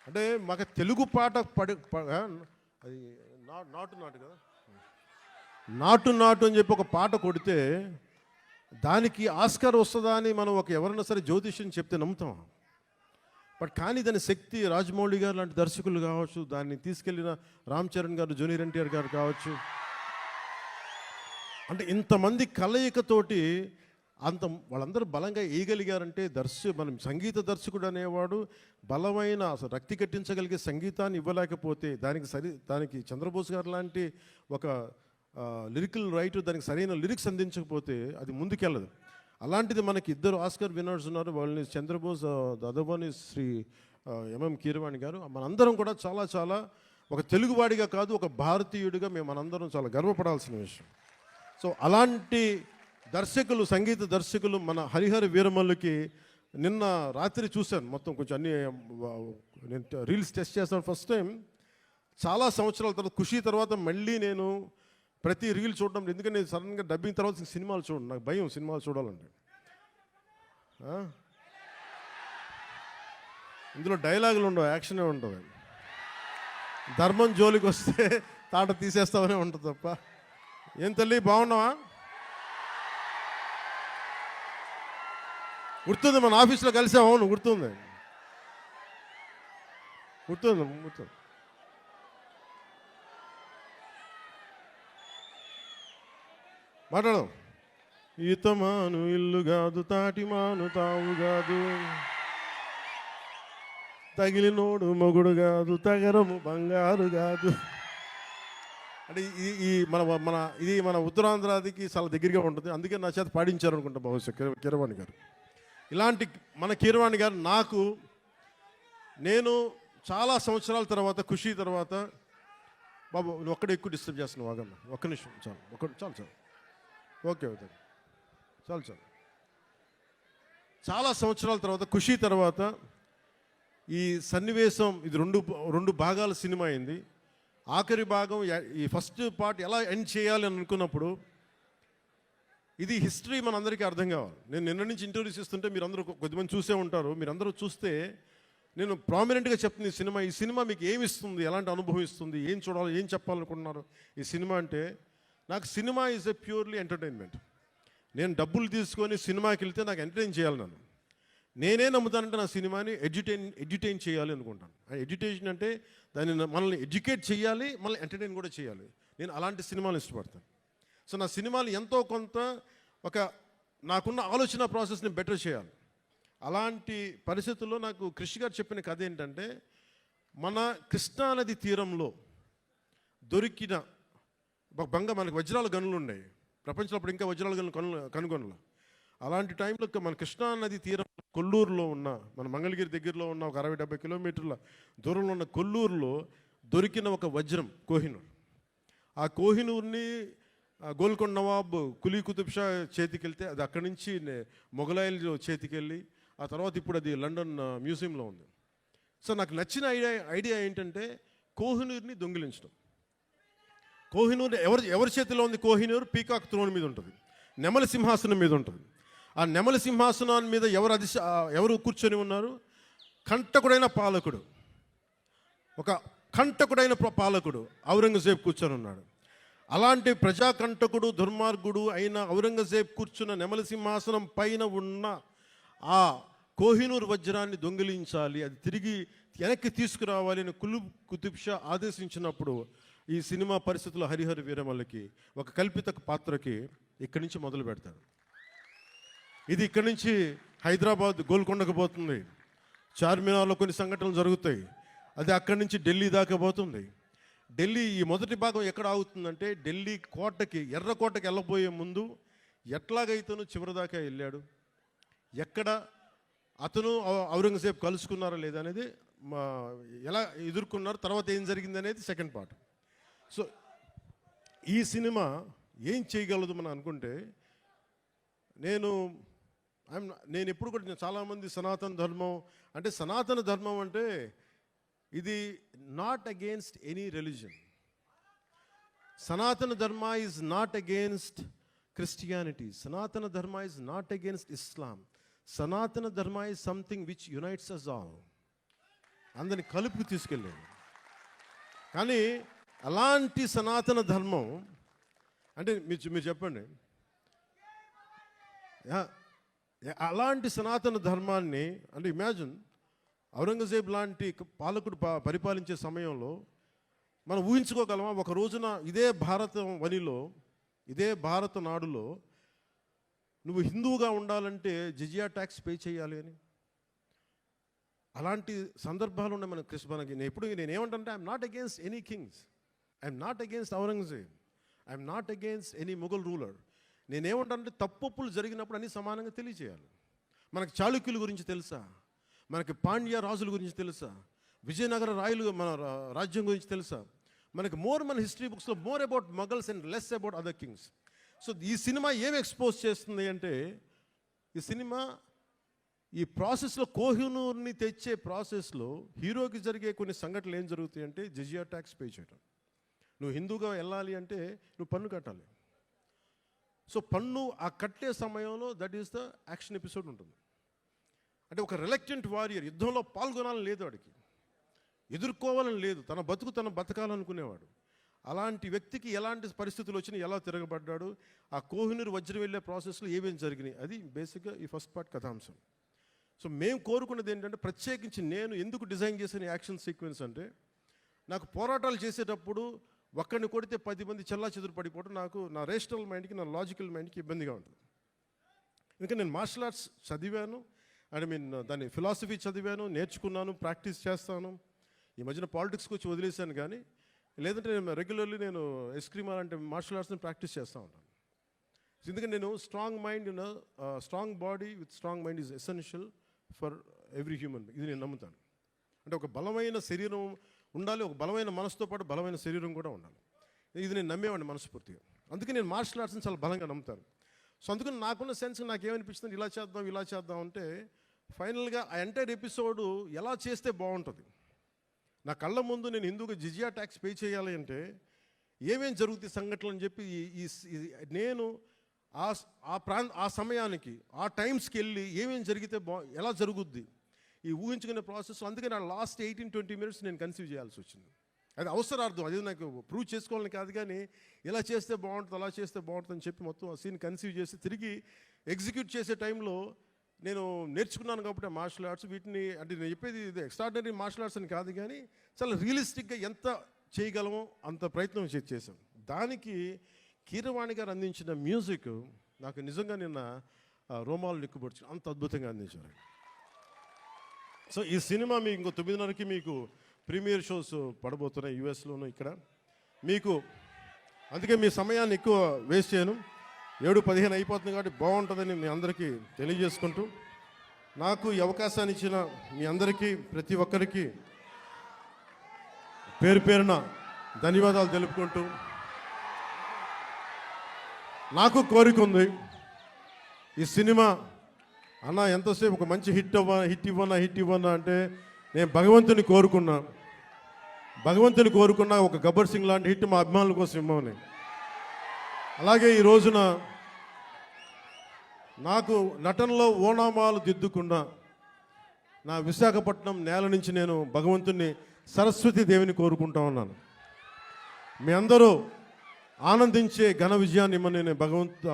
అంటే మాకు తెలుగు పాట అది నాటు నాటు కదా, నాటు నాటు అని చెప్పి ఒక పాట కొడితే దానికి ఆస్కార్ వస్తుందా అని మనం ఎవరైనా సరే జ్యోతిష్యం చెప్తే నమ్ముతాం. బట్ కానీ దాని శక్తి రాజమౌళి గారు లాంటి దర్శకులు కావచ్చు, దాన్ని తీసుకెళ్ళిన రామ్ చరణ్ గారు, జూనియర్ ఎన్టీఆర్ గారు కావచ్చు, అంటే ఇంతమంది కలయికతోటి వాళ్ళందరూ బలంగా వేయగలిగారంటే మనం సంగీత దర్శకుడు అనేవాడు బలమైన అసలు రక్తి కట్టించగలిగే సంగీతాన్ని ఇవ్వలేకపోతే దానికి చంద్రబోస్ గారు లాంటి ఒక లిరికల్ రైటర్ దానికి సరైన లిరిక్స్ అందించకపోతే అది ముందుకెళ్ళదు. అలాంటిది మనకి ఇద్దరు ఆస్కార్ విన్నర్స్ ఉన్నారు. వాళ్ళని చంద్రబోస్, అదోబని శ్రీ ఎంఎం కీరవాణి గారు. మనందరం కూడా చాలా చాలా ఒక తెలుగువాడిగా కాదు, ఒక భారతీయుడిగా మనందరం చాలా గర్వపడాల్సిన విషయం. సో అలాంటి దర్శకులు, సంగీత దర్శకులు మన హరిహర వీరమల్లుకి నిన్న రాత్రి చూశాను మొత్తం. కొంచెం అన్ని నేను రీల్స్ టెస్ట్ చేస్తాను ఫస్ట్ టైం చాలా సంవత్సరాల తర్వాత. ఖుషి తర్వాత మళ్ళీ నేను ప్రతి రీల్ చూడడం, ఎందుకంటే నేను సడన్గా డబ్బింగ్ తర్వాత సినిమాలు చూడండి, నాకు భయం సినిమాలు చూడాలంటే. ఇందులో డైలాగులు ఉండవు, యాక్షనే ఉండవు. ధర్మం జోలికి వస్తే తాట తీసేస్తామనే ఉంటుంది తప్ప. ఏం తల్లి బాగున్నావా? గుర్తుంది, మన ఆఫీస్లో కలిసాము. అవును గుర్తుంది. మాట్లాడదాం. ఈతమాను ఇల్లు కాదు, తాటిమాను తావు కాదు, తగిలినోడు మొగుడు కాదు, తగరము బంగారు కాదు. అంటే ఇది మన ఉత్తరాంధ్రాదికి చాలా దగ్గరగా ఉంటుంది. అందుకే నా చేత పాడించారు అనుకుంటా బహుశా కీరవాణి గారు. ఇలాంటి మన కీరవాణి గారు నేను చాలా సంవత్సరాల తర్వాత, ఖుషి తర్వాత, బాబు నువ్వు ఒక్కడే ఎక్కువ డిస్టర్బ్ చేస్తున్నావు, వాగమ్మ ఒక్క నిమిషం చాలు, చాలు ఓకే చాలు. చాలా సంవత్సరాల తర్వాత, ఖుషి తర్వాత ఈ సన్నివేశం, ఇది రెండు భాగాల సినిమా అయింది. ఆఖరి భాగం, ఈ ఫస్ట్ పార్ట్ ఎలా ఎండ్ చేయాలి అని అనుకున్నప్పుడు ఇది హిస్టరీ మనందరికీ అర్థం కావాలి. నేను నిన్న నుంచి ఇంటర్వ్యూస్ ఇస్తుంటే మీరందరూ కొద్దిమంది చూసే ఉంటారు. మీరందరూ చూస్తే నేను ప్రామినెంట్గా చెప్తుంది, ఈ సినిమా మీకు ఏమి ఇస్తుంది, ఎలాంటి అనుభవం ఇస్తుంది, ఏం చూడాలి, ఏం చెప్పాలనుకుంటున్నారు ఈ సినిమా అంటే. నాకు cinema is a purely entertainment. నేను డబ్బులు తీసుకొని సినిమాకి వెళ్తే నాకు ఎంటర్టైన్ చేయాలి. నేనే నమ్ముతానంటే నా సినిమాని ఎడ్యుటైన్ చేయాలి అనుకుంటాను. ఎడ్యుటేషన్ అంటే మనల్ని ఎడ్యుకేట్ చేయాలి, మళ్ళీ ఎంటర్టైన్ కూడా చేయాలి. నేను అలాంటి సినిమాలు ఇష్టపడతాను. సో నా సినిమాలు ఎంతో కొంత నాకున్న ఆలోచన ప్రాసెస్ని బెటర్ చేయాలి. అలాంటి పరిస్థితుల్లో నాకు కృషి గారు చెప్పిన కథ ఏంటంటే, మన కృష్ణానది తీరంలో దొరికిన మనకి వజ్రాల గనులు ఉన్నాయి. ప్రపంచంలో అప్పుడు ఇంకా వజ్రాల గనులు కనుగొనల. అలాంటి టైంలో మన కృష్ణానది తీరం కొల్లూరులో ఉన్న, మన మంగళగిరి దగ్గరలో ఉన్న ఒక 60-70 కిలోమీటర్ల దూరంలో ఉన్న కొల్లూరులో దొరికిన ఒక వజ్రం కోహినూర్. ఆ కోహినూర్ని గోల్కొండ నవాబ్ కులీ కుతుబ్ షా చేతికి వెళ్తే అది అక్కడి నుంచి మొఘలాయిల చేతికి వెళ్ళి ఆ తర్వాత ఇప్పుడు అది లండన్ మ్యూజియంలో ఉంది. సో నాకు నచ్చిన ఐడియా ఏంటంటే కోహినూర్ని దొంగిలించడం. కోహినూర్ ఎవరి చేతిలో ఉంది? కోహినూర్ పీకాక్ త్రోన్ మీద ఉంటుంది, నెమలి సింహాసనం మీద ఉంటుంది. ఆ నెమలి సింహాసనాన్ని మీద ఎవరు కూర్చొని ఉన్నారు? కంటకుడైన పాలకుడు, ఒక కంటకుడైన పాలకుడు ఔరంగజేబ్ కూర్చొని ఉన్నాడు. అలాంటి ప్రజాకంటకుడు, దుర్మార్గుడు అయిన ఔరంగజేబ్ కూర్చున్న నెమలి సింహాసనం పైన ఉన్న ఆ కోహినూర్ వజ్రాన్ని దొంగిలించాలి, అది తిరిగి వెనక్కి తీసుకురావాలి అని కులీ కుతుబ్ షా ఆదేశించినప్పుడు ఈ సినిమా పరిస్థితుల్లో హరిహర వీరమల్లుకి ఒక కల్పిత పాత్రకి ఇక్కడి నుంచి మొదలు పెడతాడు. ఇది ఇక్కడి నుంచి హైదరాబాద్ గోల్కొండకు పోతుంది, చార్మినార్లో కొన్ని సంఘటనలు జరుగుతాయి, అది అక్కడి నుంచి ఢిల్లీ దాకా పోతుంది. ఢిల్లీ ఈ మొదటి భాగం ఎక్కడ ఆగుతుందంటే, ఢిల్లీ కోటకి, ఎర్రకోటకి వెళ్ళబోయే ముందు ఎట్లాగైతేనూ చివరి దాకా వెళ్ళాడు, ఎక్కడ అతను ఔరంగజేబ్ కలుసుకున్నారా లేదా అనేది, ఎలా ఎదుర్కొన్నారు, తర్వాత ఏం జరిగింది అనేది సెకండ్ పార్ట్. సో ఈ సినిమా ఏం చేయగలదు మనం అనుకుంటే, నేను ఎప్పుడు కూడా చాలామంది సనాతన ధర్మం అంటే ఇది నాట్ అగేన్స్ట్ ఎనీ రిలీజన్. సనాతన Dharma is not against Christianity. సనాతన Dharma is not against Islam. Sanatana Dharma is something which unites us all. అందరిని కలుపుకు తీసుకెళ్ళాడు. కానీ అలాంటి సనాతన ధర్మం అంటే మీరు చెప్పండి, అలాంటి సనాతన ధర్మాన్ని అంటే ఇమాజిన్ ఔరంగజేబ్ లాంటి పాలకుడు పరిపాలించే సమయంలో మనం ఊహించుకోగలమా? ఒక రోజున ఇదే భారత వనిలో, ఇదే భారత నాడులో నువ్వు హిందువుగా ఉండాలంటే జిజియా ట్యాక్స్ పే చేయాలి అని. అలాంటి సందర్భాలు ఉన్నాయి మనకి. నేనేమంటే I'm not against any kings, I'm not against Aurangzeb, I'm not against any Mughal ruler. నేనేమంటానంటే తప్పులు జరిగినప్పుడు అన్ని సమానంగా తెలియజేయాలి. మనకి చాళుక్యుల గురించి తెలుసా? మనకి పాండ్య రాజుల గురించి తెలుసా? విజయనగర రాయలు మన రాజ్యం గురించి తెలుసా? మనకి మన హిస్టరీ బుక్స్లో more about Mughals and less about other Kings. So ఈ సినిమా ఏం ఎక్స్పోజ్ చేస్తుంది అంటే, ఈ సినిమా ఈ ప్రాసెస్లో కోహినూర్ని తెచ్చే ప్రాసెస్లో హీరోకి జరిగే కొన్ని సంఘటనలు ఏం జరుగుతాయి అంటే జిజియా ట్యాక్స్ పే చేయడం. నువ్వు హిందూగా వెళ్ళాలి అంటే నువ్వు పన్ను కట్టాలి. సో పన్ను ఆ కట్టే సమయంలో that is the action episode ఉంటుంది. అంటే ఒక రిలక్టెంట్ వారియర్ యుద్ధంలో పాల్గొనాలని లేదు, వాడికి ఎదుర్కోవాలని లేదు, తన బతకాలనుకునేవాడు. అలాంటి వ్యక్తికి ఎలాంటి పరిస్థితులు వచ్చినాయి, ఎలా తిరగబడ్డాడు, ఆ కోహినూర్ వజ్రం వెళ్ళే ప్రాసెస్లో ఏమేమి జరిగినాయి, అది బేసిక్గా ఈ ఫస్ట్ పార్ట్ కథాంశం. సో మేము కోరుకున్నది ఏంటంటే, ప్రత్యేకించి నేను ఎందుకు డిజైన్ చేసిన యాక్షన్ సీక్వెన్స్ అంటే, నాకు పోరాటాలు చేసేటప్పుడు ఒక్కడిని కొడితే 10 మంది చెల్లా చెదురు పడిపోవడం నాకు నా రేషనల్ మైండ్కి, నా లాజికల్ మైండ్కి ఇబ్బందిగా ఉంటుంది. ఇంకా నేను మార్షల్ ఆర్ట్స్ చదివాను, దాని ఫిలాసఫీ చదివాను, నేర్చుకున్నాను, ప్రాక్టీస్ చేస్తాను. ఈ మధ్యన పాలిటిక్స్కి వచ్చి వదిలేశాను, కానీ లేదంటే నేను రెగ్యులర్లీ నేను ఎస్క్రీమ్ అంటే మార్షల్ ఆర్ట్స్ని ప్రాక్టీస్ చేస్తూ ఉంటాను. ఎందుకంటే నేను strong strong body with strong mind is essential for every human. ఇది నేను నమ్ముతాను. అంటే ఒక బలమైన శరీరం ఉండాలి, ఒక బలమైన మనసుతో పాటు బలమైన శరీరం కూడా ఉండాలి. ఇది నేను నమ్మేవాడిని మనస్ఫూర్తిగా. అందుకే నేను మార్షల్ ఆర్ట్స్ని చాలా బలంగా నమ్ముతాను. సో అందుకని నాకున్న సెన్స్ నాకేమనిపిస్తుంది, ఇలా చేద్దాం అంటే ఫైనల్గా ఆ ఎంటైర్ ఎపిసోడు ఎలా చేస్తే బాగుంటుంది. నా కళ్ళ ముందు నేను హిందూగా జిజియా ట్యాక్స్ పే చేయాలి అంటే ఏమేం జరుగుతాయి సంఘటనలు అని చెప్పి నేను ఆ సమయానికి ఆ టైమ్స్కి వెళ్ళి ఏమేం జరిగితే ఎలా జరుగుద్ది ఈ ఊహించుకునే ప్రాసెస్. అందుకే నా లాస్ట్ 18-20 మినిట్స్ నేను కన్సీవ్ చేయాల్సి వచ్చింది. అది అవసరార్థం, అది నాకు ప్రూవ్ చేసుకోవాలని కాదు, కానీ ఇలా చేస్తే బాగుంటుంది, అలా చేస్తే బాగుంటుంది అని చెప్పి మొత్తం ఆ సీన్ కన్సీవ్ చేసి తిరిగి ఎగ్జిక్యూట్ చేసే టైంలో నేను నేర్చుకున్నాను కాబట్టి మార్షల్ ఆర్ట్స్. వీటిని అంటే నేను చెప్పేది ఇది ఎక్స్ట్రాడినరీ మార్షల్ ఆర్ట్స్ అని కాదు, కానీ చాలా రియలిస్టిక్గా ఎంత చేయగలమో అంత ప్రయత్నం చేశాం. దానికి కీరవాణి గారు అందించిన మ్యూజిక్ నాకు నిజంగా నిన్న రోమాలు నిక్కుపొడుచు అంత అద్భుతంగా అందించారు. సో ఈ సినిమా మీకు ఇంకో 9:30కి మీకు ప్రీమియర్ షోస్ పడబోతున్నాయి యూఎస్లోను, ఇక్కడ మీకు. అందుకే మీ సమయాన్ని ఎక్కువ వేస్ట్ చేయను. 7:15 అయిపోతుంది కాబట్టి బాగుంటుందని మీ అందరికీ తెలియజేసుకుంటూ, నాకు ఈ అవకాశాన్ని ఇచ్చిన మీ అందరికీ, ప్రతి ఒక్కరికి పేరు పేరున ధన్యవాదాలు తెలుపుకుంటూ, నాకు కోరిక ఉంది, ఈ సినిమా అన్న ఎంతసేపు ఒక మంచి హిట్ ఇవ్వనా అంటే నేను భగవంతుని కోరుకున్నా ఒక గబ్బర్ సింగ్ లాంటి హిట్ మా అభిమానుల కోసం ఇవ్వమని. అలాగే ఈ రోజున నాకు నటనలో ఓనామాలు దిద్దుకున్న నా విశాఖపట్నం నేల నుంచి నేను భగవంతుని సరస్వతి దేవిని కోరుకుంటా ఉన్నాను. మీ అందరూ ఆనందించే ఘన విజయాన్ని ఇమ్మని నేను